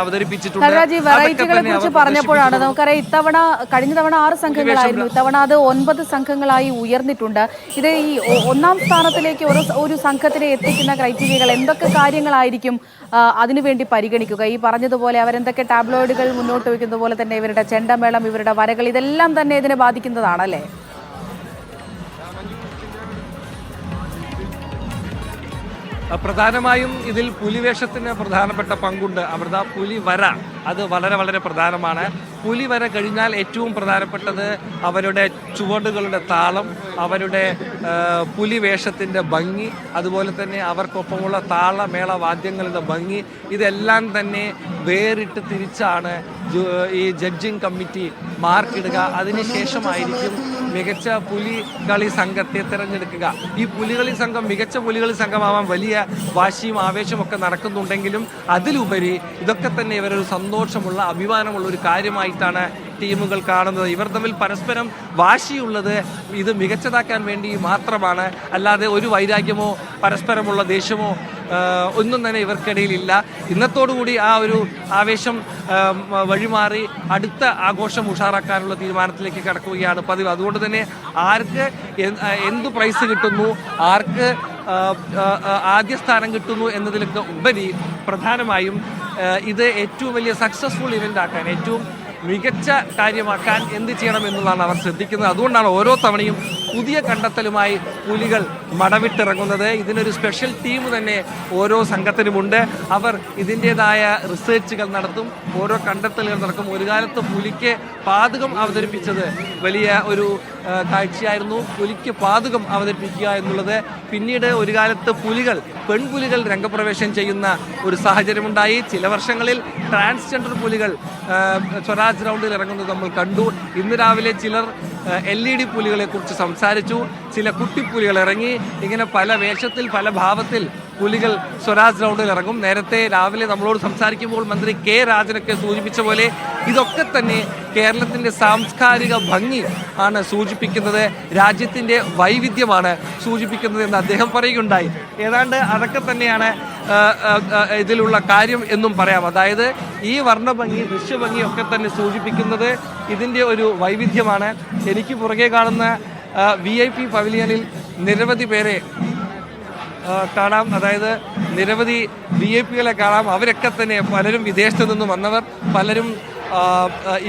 അവതരിപ്പിച്ചിട്ടുണ്ട്. വെറൈറ്റികളെ കുറിച്ച് പറഞ്ഞപ്പോഴാണ് നമുക്കറിയാം ഇത്തവണ കഴിഞ്ഞ തവണ 6 സംഘങ്ങളായിരുന്നു, ഇത്തവണ അത് 9 സംഘങ്ങളായി ഉയർന്നിട്ടുണ്ട്. ഇത് ഈ ഒന്നാം സ്ഥാനത്തിലേക്ക് ഒരു സംഘത്തിനെ എത്തിക്കുന്ന ക്രൈറ്റീരിയകൾ എന്തൊക്കെ കാര്യങ്ങളായിരിക്കും അതിനുവേണ്ടി പരിഗണിക്കുക? ഈ പറഞ്ഞതുപോലെ അവരെന്തൊക്കെ ടാബ്ലോയിഡുകൾ മുന്നോട്ട് വയ്ക്കുന്ന പോലെ തന്നെ ഇവരുടെ ചെണ്ടമേളം, ഇവരുടെ വരകൾ, ഇതെല്ലാം തന്നെ ഇതിനെ ബാധിക്കുന്നതാണല്ലേ? പ്രധാനമായും ഇതിൽ പുലിവേഷത്തിന് പ്രധാനപ്പെട്ട പങ്കുണ്ട്. അമൃത, പുലി വര അത് വളരെ വളരെ പ്രധാനമാണ്. പുലി വര കഴിഞ്ഞാൽ ഏറ്റവും പ്രധാനപ്പെട്ടത് അവരുടെ ചുവടുകളുടെ താളം, അവരുടെ പുലിവേഷത്തിൻ്റെ ഭംഗി, അതുപോലെ തന്നെ അവർക്കൊപ്പമുള്ള താളമേള വാദ്യങ്ങളുടെ ഭംഗി, ഇതെല്ലാം തന്നെ വേറിട്ട് തിരിച്ചാണ് ഈ ജഡ്ജിങ് കമ്മിറ്റി മാർക്കിടുക. അതിനുശേഷമായിരിക്കും മികച്ച പുലികളി സംഘത്തെ തിരഞ്ഞെടുക്കുക. ഈ പുലികളി സംഘം മികച്ച പുലികളി സംഘമാവാൻ വലിയ വാശിയും ആവേശമൊക്കെ നടക്കുന്നുണ്ടെങ്കിലും അതിലുപരി ഇതൊക്കെ തന്നെ ഇവരൊരു സന്തോഷമുള്ള, അഭിമാനമുള്ള ഒരു കാര്യമായിട്ടാണ് ടീമുകൾ കാണുന്നത്. ഇവർ തമ്മിൽ പരസ്പരം വാശിയുള്ളത് ഇത് മികച്ചതാക്കാൻ വേണ്ടി മാത്രമാണ്. അല്ലാതെ ഒരു വൈരാഗ്യമോ പരസ്പരമുള്ള ദേഷ്യമോ ഒന്നും തന്നെ ഇവർക്കിടയിലില്ല. ഇന്നത്തോടുകൂടി ആ ഒരു ആവേശം വഴിമാറി അടുത്ത ആഘോഷം ഉഷാറാക്കാനുള്ള തീരുമാനത്തിലേക്ക് കടക്കുകയാണ് പതിവ്. അതുകൊണ്ട് തന്നെ ആർക്ക് എന്ത് പ്രൈസ് കിട്ടുന്നു, ആർക്ക് ആദ്യ സ്ഥാനം കിട്ടുന്നു എന്നതിലൊക്കെ ഉപരി പ്രധാനമായും ഇത് ഏറ്റവും വലിയ സക്സസ്ഫുൾ ഇവൻ്റ് ആക്കാൻ, ഏറ്റവും മികച്ച കാര്യമാക്കാൻ എന്ത് ചെയ്യണം എന്നുള്ളതാണ് അവർ ശ്രദ്ധിക്കുന്നത്. അതുകൊണ്ടാണ് ഓരോ തവണയും പുതിയ കണ്ടെത്തലുമായി പുലികൾ മടവിട്ടിറങ്ങുന്നത്. ഇതിനൊരു സ്പെഷ്യൽ ടീം തന്നെ ഓരോ സംഘത്തിനുമുണ്ട്. അവർ ഇതിൻ്റെതായ റിസർച്ചുകൾ നടത്തും, ഓരോ കണ്ടെത്തലുകൾ നടക്കും. ഒരു കാലത്ത് പുലിക്ക് പാതകം അവതരിപ്പിച്ചത് വലിയ ഒരു കാഴ്ചയായിരുന്നു. പുലിക്ക് പാതകം അവതരിപ്പിക്കുക എന്നുള്ളത്. പിന്നീട് ഒരു കാലത്ത് പെൺപുലികൾ രംഗപ്രവേശം ചെയ്യുന്ന ഒരു സാഹചര്യമുണ്ടായി. ചില വർഷങ്ങളിൽ ട്രാൻസ്ജെൻഡർ പുലികൾ സ്വരാജ് റൗണ്ടിൽ ഇറങ്ങുന്നത് നമ്മൾ കണ്ടു. ഇന്ന് രാവിലെ ചിലർ LED പുലികളെ കുറിച്ച് സംസാരിച്ചു. ചില കുട്ടിപ്പുലികൾ ഇറങ്ങി. ഇങ്ങനെ പല വേഷത്തിൽ, പല ഭാവത്തിൽ പുലികൾ സ്വരാജ് റൗണ്ടിൽ ഇറങ്ങും. നേരത്തെ രാവിലെ നമ്മളോട് സംസാരിക്കുമ്പോൾ മന്ത്രി കെ രാജനൊക്കെ സൂചിപ്പിച്ച പോലെ ഇതൊക്കെ തന്നെ കേരളത്തിൻ്റെ സാംസ്കാരിക ഭംഗി ആണ് സൂചിപ്പിക്കുന്നത്, രാജ്യത്തിൻ്റെ വൈവിധ്യമാണ് സൂചിപ്പിക്കുന്നത് എന്ന് അദ്ദേഹം പറയുകയുണ്ടായി. ഏതാണ്ട് അതൊക്കെ തന്നെയാണ് ഇതിലുള്ള കാര്യം എന്നും പറയാം. അതായത് ഈ വർണ്ണഭംഗി, ദൃശ്യഭംഗിയൊക്കെ തന്നെ സൂചിപ്പിക്കുന്നത് ഇതിൻ്റെ ഒരു വൈവിധ്യമാണ്. എനിക്ക് പുറകെ കാണുന്ന VIP പവലിയനിൽ നിരവധി പേരെ കാണാം. അതായത് നിരവധി VIPകളെ കാണാം. അവരൊക്കെ തന്നെ പലരും വിദേശത്ത് നിന്ന് വന്നവർ, പലരും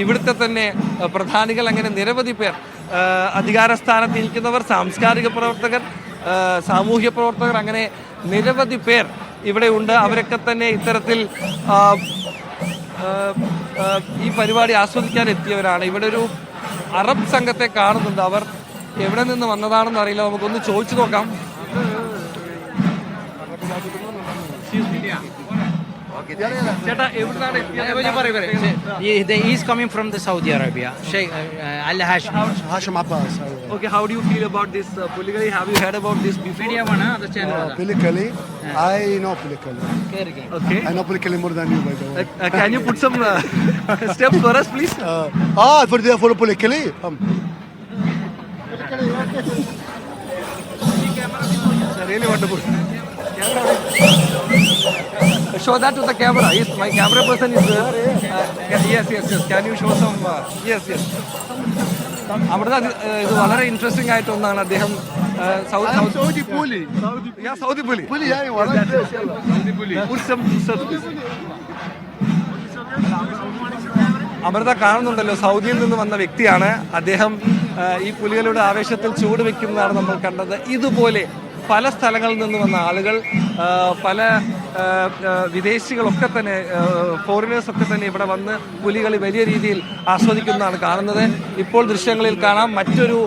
ഇവിടുത്തെ തന്നെ പ്രധാനികൾ, അങ്ങനെ നിരവധി പേർ, അധികാരസ്ഥാനത്തിരിക്കുന്നവർ, സാംസ്കാരിക പ്രവർത്തകർ, സാമൂഹ്യ പ്രവർത്തകർ, അങ്ങനെ നിരവധി പേർ ഇവിടെ ഉണ്ട്. അവരൊക്കെ തന്നെ ഇത്തരത്തിൽ ഈ പരിപാടി ആസ്വദിക്കാൻ എത്തിയവരാണ്. ഇവിടെ ഒരു അറബ് സംഘത്തെ കാണുന്നുണ്ട്. അവർ എവിടെ നിന്ന് വന്നതാണെന്ന് അറിയില്ല, നമുക്കൊന്ന് ചോദിച്ചു നോക്കാം. ചേട്ടാ, എവിടുന്നാണ് എത്തിയത്? He is coming from the Saudi Arabia, Sheikh Al Hashim Abbas. Okay, how do you feel about this Puligali? Have you heard about this before? Puligali, I know Puligali. Okay. I know Puligali more than you, by the way. Can you put some steps for us, please? For Puligali. Really wonderful. Show that to the camera. Yes, my camera person is yes. Can you show some? Yes. Amrita, ഇത് വളരെ interesting ആയിട്ട് ഒന്നാണ്. അദ്ദേഹം Saudi പുലി. അമൃത കാണുന്നുണ്ടല്ലോ, സൗദിയിൽ നിന്ന് വന്ന വ്യക്തിയാണ് അദ്ദേഹം. ഈ പുലികളുടെ ആവേശത്തിൽ ചൂട് വെക്കുന്നതാണ് നമ്മൾ കണ്ടത്. ഇതുപോലെ പല സ്ഥലങ്ങളിൽ നിന്ന് വന്ന ആളുകൾ, പല വിദേശികളൊക്കെ തന്നെ, ഫോറിനേഴ്സൊക്കെ തന്നെ ഇവിടെ വന്ന് പുലികളി വലിയ രീതിയിൽ ആസ്വദിക്കുന്നതാണ് കാണുന്നത്. ഇപ്പോൾ ദൃശ്യങ്ങളിൽ കാണാം മറ്റൊരു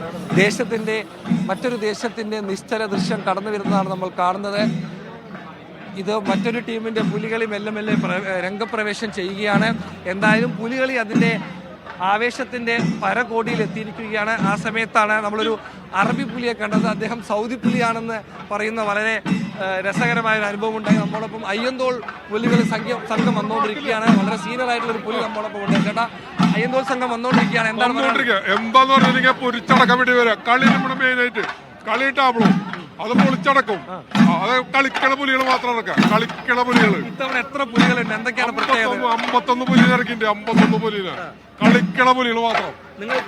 ദേശത്തിൻ്റെ നിശ്ചല ദൃശ്യം കടന്നു വരുന്നതാണ് നമ്മൾ കാണുന്നത്. ഇത് മറ്റൊരു ടീമിൻ്റെ പുലികളി മെല്ലെ രംഗപ്രവേശം ചെയ്യുകയാണ്. എന്തായാലും പുലികളി അതിൻ്റെ ആവേശത്തിൻ്റെ പരകോടിയിൽ എത്തിയിരിക്കുകയാണ്. ആ സമയത്താണ് നമ്മളൊരു അറബി പുലിയെ കണ്ടത്. അദ്ദേഹം സൗദി പുലിയാണെന്ന് പറയുന്ന വളരെ രസകരമായ ഒരു അനുഭവം ഉണ്ടായി. നമ്മോടൊപ്പം അയ്യന്തോൾ പുലികളി സംഘം വന്നുകൊണ്ടിരിക്കുകയാണ്. വളരെ സീനിയർ ആയിട്ടുള്ള ഒരു പുലി നമ്മോടൊപ്പം ഉണ്ട്. ചേട്ടാ, അയ്യന്തോൾ സംഘം വന്നുകൊണ്ടിരിക്കുകയാണ്. എന്താന്ന് പറഞ്ഞാൽ പൊരിച്ചടക്കാൻ വേണ്ടി വരാം. കളി നമ്മുടെ മെയിനായിട്ട് കളിയിട്ടാവുള്ളൂ, അത് പൊളിച്ചടക്കും. അത് കളിക്കണ പുലികൾ മാത്രം ഇറക്കാം. കളിക്കണ പുലികൾ ഇത്തവണ എത്ര പുലികളുണ്ട്? എന്തൊക്കെയാണ് പ്രത്യേകത? 51 പുലി ഇറക്കിണ്ട്. 51 പുലിന് കളിക്കണ പുലികൾ മാത്രം. നിങ്ങൾ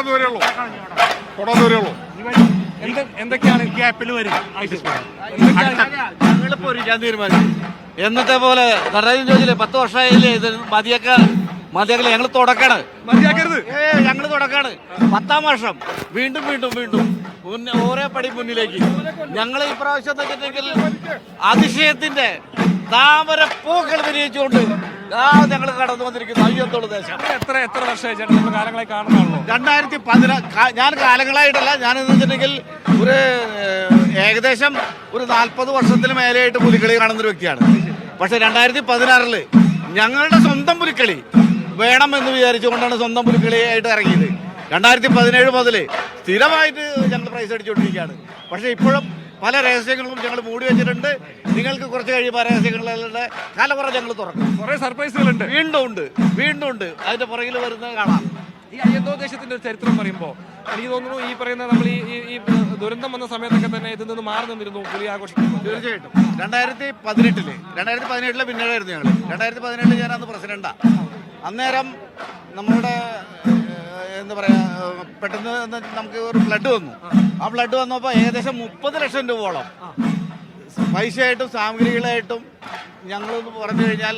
അതുവരെ ഉള്ളൂ. കൊടാതുവരെയുള്ളൂ. എന്തൊക്കെയാണ് ഗ്യാപ്പിൽ വരും. ഞങ്ങളിപ്പോ ഒരിക്കാൻ തീരുമാനിച്ചു. എന്നത്തെ പോലെ നടരാജൻ ചോദിച്ചില്ലേ 10 വർഷമായില്ലേ ഇത് മതിയാക്കല് ഞങ്ങൾ തുടക്കാണ്. മതിയാക്കരുത്. ഞങ്ങൾ തുടക്കാണ് 10ാം വർഷം. വീണ്ടും വീണ്ടും വീണ്ടും ഓരോ പടി മുന്നിലേക്ക് ഞങ്ങൾ ഈ പ്രാവശ്യം വെച്ചിട്ടുണ്ടെങ്കിൽ അതിശയത്തിന്റെ താമര പൂക്കൾ വിരിയിച്ചുകൊണ്ട് ഞങ്ങൾ കടന്നു വന്നിരിക്കുന്നു അയ്യന്തോള് ദേശം. എത്ര വർഷമായി ചേട്ടൻ നമ്മൾ കാലങ്ങളായി കാണുന്നതാണല്ലോ? 2010 ഞാൻ കാലങ്ങളായിട്ടല്ല, ഞാനെന്ന് വെച്ചിട്ടുണ്ടെങ്കിൽ ഒരു ഏകദേശം ഒരു 40 വർഷത്തിന് മേലെയായിട്ട് പുലിക്കളി കാണുന്നൊരു വ്യക്തിയാണ്. പക്ഷെ 2016 ഞങ്ങളുടെ സ്വന്തം പുലിക്കളി വേണമെന്ന് വിചാരിച്ചുകൊണ്ടാണ് സ്വന്തം പുലിക്കളിയായിട്ട് ഇറങ്ങിയത്. 2017 മുതൽ സ്ഥിരമായിട്ട് ഞങ്ങൾ പ്രൈസ് അടിച്ചുകൊണ്ടിരിക്കുകയാണ്. പക്ഷെ ഇപ്പോഴും പല രഹസ്യങ്ങളും ഞങ്ങൾ മൂടി വെച്ചിട്ടുണ്ട്. നിങ്ങൾക്ക് കുറച്ച് കഴിയുമ്പോൾ രഹസ്യങ്ങളുടെ കാലപ്പുറ ഞങ്ങൾ തുറക്കും. കുറെ സർപ്രൈസുകളുണ്ട്. വീണ്ടും ഉണ്ട് അതിന്റെ പുറകിൽ വരുന്നത് കാണാം. ഈ അയ്യന്തോൾ ദേശത്തിന്റെ ഒരു ചരിത്രം പറയുമ്പോൾ എനിക്ക് തോന്നുന്നു ഈ പറയുന്ന നമ്മൾ ഈ ദുരന്തം വന്ന സമയത്തൊക്കെ തന്നെ ഇതിൽ നിന്ന് മാറി നിന്നിരുന്നു പുലി ആഘോഷിക്കുന്നത്. തീർച്ചയായിട്ടും 2018 പിന്നീടായിരുന്നു ഞങ്ങൾ. 2017 ഞാൻ അന്ന് പ്രസിഡന്റാ. അന്നേരം നമ്മളുടെ എന്താ പറയാ പെട്ടെന്ന് നമുക്ക് ഒരു ബ്ലഡ് വന്നു. ആ ബ്ലഡ് വന്നപ്പോൾ ഏകദേശം 30 ലക്ഷം രൂപയോളം പൈസയായിട്ടും സാമഗ്രികളായിട്ടും ഞങ്ങൾ പറഞ്ഞു കഴിഞ്ഞാൽ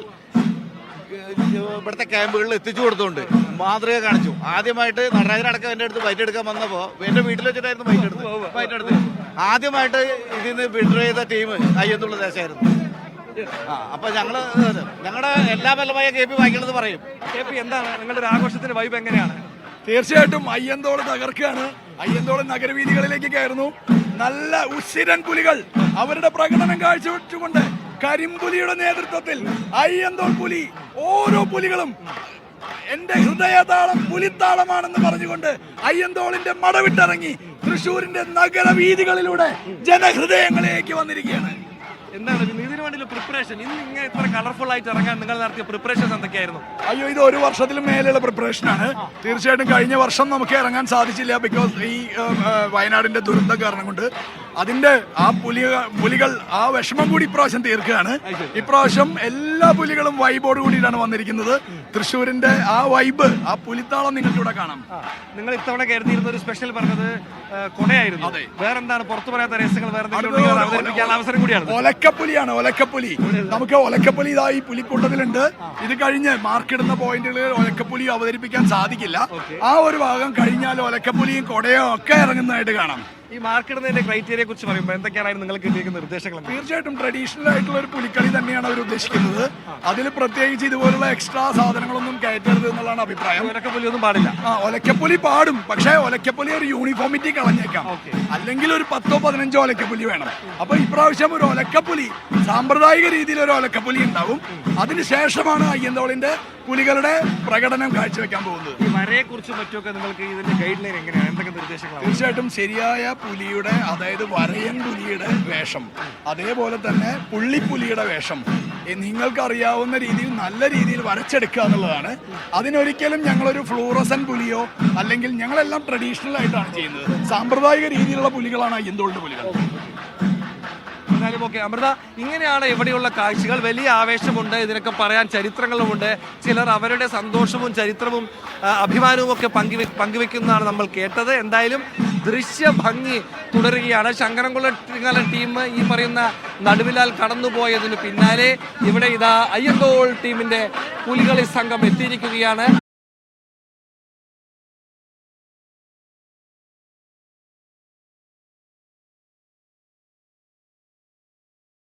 ഇവിടുത്തെ ക്യാമ്പുകളിൽ എത്തിച്ചു കൊടുത്തുകൊണ്ട് മാതൃക കാണിച്ചു. ആദ്യമായിട്ട് നടരാജനടക്കം എൻ്റെ അടുത്ത് ബൈറ്റ് എടുക്കാൻ വന്നപ്പോൾ എൻ്റെ വീട്ടിൽ വെച്ചിട്ടായിരുന്നു ബൈറ്റ് എടുത്ത് ആദ്യമായിട്ട് ഇതിൽ നിന്ന് വിഡ്രോ ചെയ്ത ടീം അയ്യന്തുള്ള ദേശമായിരുന്നു. അപ്പൊ ഞങ്ങളുടെ എല്ലാ ബലമായ KP വായിക്കണമെന്ന് പറയും. KP എന്താണ് നിങ്ങളുടെ ഒരു ആഘോഷത്തിന്റെ വൈബ് എങ്ങനെയാണ്? തീർച്ചയായിട്ടും അയ്യന്തോള് തകർക്കുകയാണ്. അയ്യന്തോള് നഗരവീതികളിലേക്ക് കയറുന്നു. നല്ല ഉശിരൻ പുലികൾ അവരുടെ പ്രകടനം കാഴ്ചവെച്ചുകൊണ്ട് കരിമ്പുലിയുടെ നേതൃത്വത്തിൽ അയ്യന്തോൾ പുലി ഓരോ പുലികളും എന്റെ ഹൃദയതാളം പുലിത്താളമാണെന്ന് പറഞ്ഞുകൊണ്ട് അയ്യന്തോളിന്റെ മടവിട്ടിറങ്ങി തൃശ്ശൂരിന്റെ നഗരവീതികളിലൂടെ ജനഹൃദയങ്ങളിലേക്ക് വന്നിരിക്കുകയാണ്. എന്താണ് ഇതിനു വേണ്ടിയുള്ള പ്രിപ്പറേഷൻ? ഇന്ന് ഇങ്ങനെ ഇത്ര കളർഫുൾ ആയിട്ട് ഇറങ്ങാൻ നിങ്ങൾ നടത്തിയ പ്രിപ്പറേഷൻസ് എന്തൊക്കെയായിരുന്നു? അയ്യോ, ഇത് 1 വർഷത്തിലും മേലെയുള്ള പ്രിപ്പറേഷനാണ്. തീർച്ചയായിട്ടും കഴിഞ്ഞ വർഷം നമുക്ക് ഇറങ്ങാൻ സാധിച്ചില്ല. ബിക്കോസ് ഈ വയനാടിന്റെ ദുരന്തം കാരണം കൊണ്ട് അതിന്റെ ആ പുലികൾ ആ വിഷമം കൂടി ഇപ്രാവശ്യം തീർക്കുകയാണ്. ഇപ്രാവശ്യം എല്ലാ പുലികളും വൈബോട് കൂടിയിട്ടാണ് വന്നിരിക്കുന്നത്. തൃശ്ശൂരിന്റെ ആ വൈബ്, ആ പുലിത്താളം നിങ്ങൾക്ക് ഇവിടെ കാണാം. നിങ്ങൾ ഇത്തവണ കരുതിയിരുന്ന ഒരു സ്പെഷ്യൽ പറഞ്ഞത് കൊടയായിരുന്നു. വേറെന്താണ് പുറത്തു പറയാത്ത രഹസ്യങ്ങൾ? വേറെ അവസരം കൂടിയാണ്. ഒലക്കപ്പുലിയാണ്. ഒലക്കപ്പുലി നമുക്ക് ഒലക്കപ്പുലി ഇതാ ഈ പുലിക്കൂട്ടത്തിലുണ്ട്. ഇത് കഴിഞ്ഞ് മാർക്കിടുന്ന പോയിന്റുകളിൽ ഒലക്കപ്പുലി അവതരിപ്പിക്കാൻ സാധിക്കില്ല. ആ ഒരു ഭാഗം കഴിഞ്ഞാൽ ഒലക്കപ്പുലിയും കൊടയും ഒക്കെ ഇറങ്ങുന്നതായിട്ട് കാണാം. ഈ മാർക്കിടുന്നതിന്റെ ക്രൈറ്റീരിയയെ കുറിച്ച് പറയുമ്പോൾ എന്തൊക്കെയാണ് നിങ്ങൾക്ക് കിട്ടിയിരിക്കുന്ന നിർദ്ദേശങ്ങൾ? തീർച്ചയായിട്ടും ട്രഡീഷണൽ ആയിട്ടുള്ള ഒരു പുലിക്കളി തന്നെയാണ് അവർ ഉദ്ദേശിക്കുന്നത്. അതിൽ പ്രത്യേകിച്ച് ഇതുപോലുള്ള എക്സ്ട്രാ സാധനങ്ങളൊന്നും കയറ്റരുത് എന്നുള്ളതാണ് അഭിപ്രായം. ഒലക്കപ്പുലി ഒന്നും പാടില്ല. ഒലക്കപ്പുലി പാടും, പക്ഷേ ഒലക്കപ്പുലി ഒരു യൂണിഫോമിറ്റി കളഞ്ഞേക്കാം. അല്ലെങ്കിൽ ഒരു 10ഓ 15ഓ ഒലക്കപ്പുലി വേണം. അപ്പൊ ഇപ്രാവശ്യം ഒരു ഒലക്കപ്പുലി സാമ്പ്രദായിക രീതിയിൽ ഒരു ഒലക്കപ്പുലി ഉണ്ടാവും. അതിനുശേഷമാണ് അയ്യന്തോളിന്റെ പുലികളുടെ പ്രകടനം കാഴ്ചവെക്കാൻ പോകുന്നത്. ഈ വരയെ കുറിച്ചും മറ്റൊക്കെ നിങ്ങൾക്ക് ഇതിന്റെ ഗൈഡ് ലൈൻ എങ്ങനെയാണ്? എന്തൊക്കെ നിർദ്ദേശങ്ങളാണ്? തീർച്ചയായിട്ടും ശരിയായ പുലിയുടെ, അതായത് വരയൻ പുലിയുടെ വേഷം, അതേപോലെ തന്നെ പുള്ളിപ്പുലിയുടെ വേഷം നിങ്ങൾക്കറിയാവുന്ന രീതിയിൽ നല്ല രീതിയിൽ വരച്ചെടുക്കുക എന്നുള്ളതാണ്. അതിനൊരിക്കലും ഞങ്ങളൊരു ഫ്ലൂറസൻ പുലിയോ അല്ലെങ്കിൽ ഞങ്ങളെല്ലാം ട്രഡീഷണൽ ആയിട്ടാണ് ചെയ്യുന്നത്. സാമ്പ്രദായിക രീതിയിലുള്ള പുലികളാണ് അയ്യന്തോളിന്റെ പുലികൾ. എന്നാലും ഓക്കെ അമൃത, ഇങ്ങനെയാണ് ഇവിടെയുള്ള കാഴ്ചകൾ. വലിയ ആവേശമുണ്ട്, ഇതിനൊക്കെ പറയാൻ ചരിത്രങ്ങളുമുണ്ട്. ചിലർ അവരുടെ സന്തോഷവും ചരിത്രവും അഭിമാനവും ഒക്കെ പങ്കുവെക്കുന്നതാണ് നമ്മൾ കേട്ടത്. എന്തായാലും ദൃശ്യഭംഗി തുടരുകയാണ്. ശങ്കരൻകുളം ടീം ഈ പറയുന്ന നടുവിലാൽ കടന്നുപോയതിന് പിന്നാലെ ഇവിടെ ഇതാ അയ്യന്തോൾ ടീമിന്റെ പുലികളി സംഘം എത്തിയിരിക്കുകയാണ്.